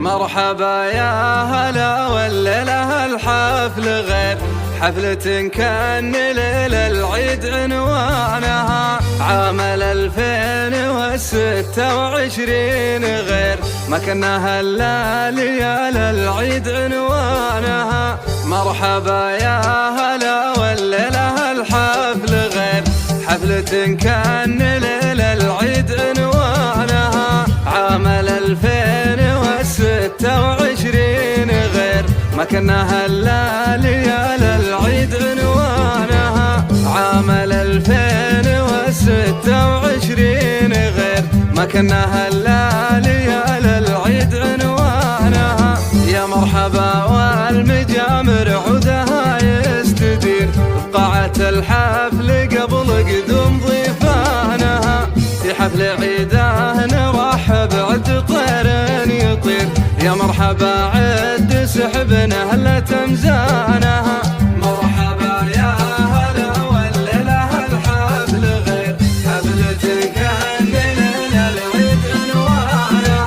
مرحبا يا هلا والليلة الحفل غير حفلة كان ليلة العيد عنوانها عام 2026 غير ما كنا هلا ليال العيد عنوانها. مرحبا يا هلا والليلة الحفل غير حفلة كان ليلة العيد عنوانها عام 2026 غير ما كنا هلا ليال العيد عنوانها عام 2026 غير ما كنا هلا ليال العيد عنوانها. يا مرحبا والمجامر عودها يستدير بقاعة الحفل قبل قدوم ضيفانها في حفل عيده نرحب عد طير يطير. يا مرحبا عد سحبنا هلا تمزانها. مرحبا يا هلا والليلة الحفل غير حفلة كان ليلة العيد عنوانها.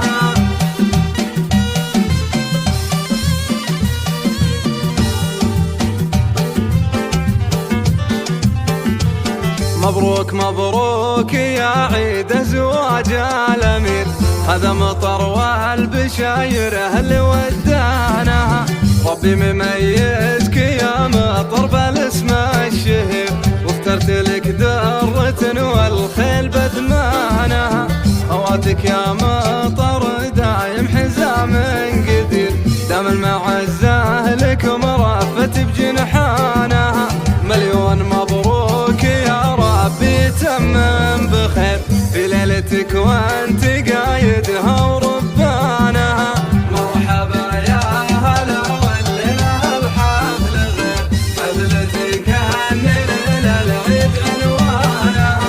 مبروك مبروك يا عيد زواج الأمير هذا مطر والبشاير أهل ودانها. ربي مميزك يا مطر بالاسم الشهير واخترت لك درة والخيل بثمانها. هواتك يا مطر دايم حزام قدير دام المعزة لك مرافة بجنحانها. مليون مبروك يا ربي تمم بخير في ليلتك وانت قايدها وربانها. مرحبا يا هلا والليلة الحفل غير حفلتك كان ليلة العيد عنوانها.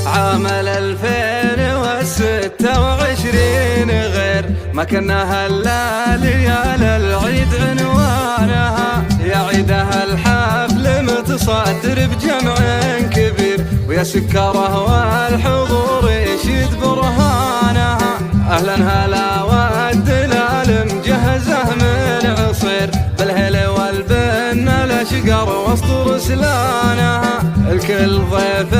عام 2026 غير ما كنا هلا ليال العيد عنوانها. يا عيدها الحفل متصدر بجمع كبير ويا سكره والحضور يشيد برهانها. اهلا هلا والدلال مجهزه من عصير بالهيل والبن الاشقر وسط رسلانها. الكل ضيف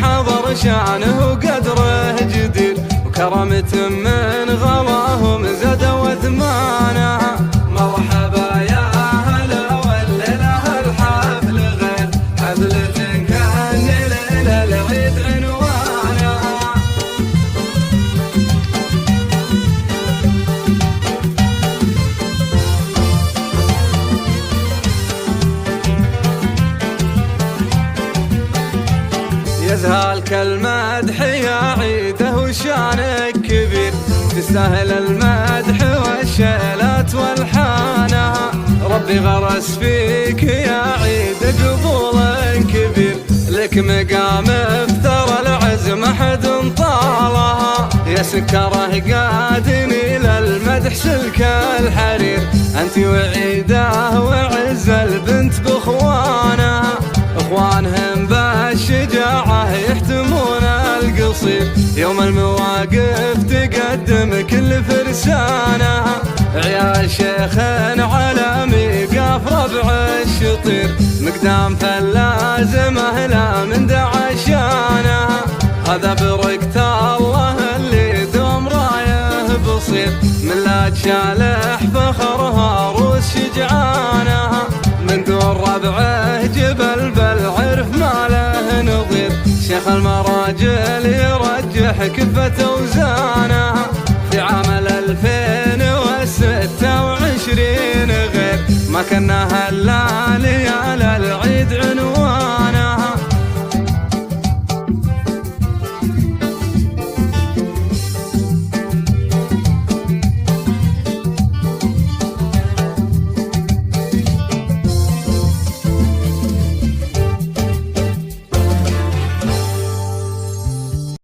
حضر شانه وقدره جدير وكرمة من غلاهم زاد وثمانها. مرحبا يا هلا والليلة الحفل غير حفلة كان ليلة العيد عنوانها. يزهالك المدح يا عيده وشانك كبير تستاهل المدح والشيلات والحانها. ربي غرس فيك يا عيد قبول كبير لك مقام افترى العزم حد طالها. يا سكره قادم الى المدح سلك الحرير انت وعيده وعز البنت باخوانها. اخوانهم بالشجاعة يحتمون القصير يوم المواقف تقدم كل فرسانها. عيال شيخ علامي قاف ربع الشطير مقدام فلازمه لا من دعشانها. هذا بركة الله اللي دوم رايه بصير من لا تشالح فخرها روس شجعانها. من دون ربعه جبل بالعرف ما له نظير شيخ المراجل يرجح كفة اوزانها. في عام 2026 غير ما كنا هلا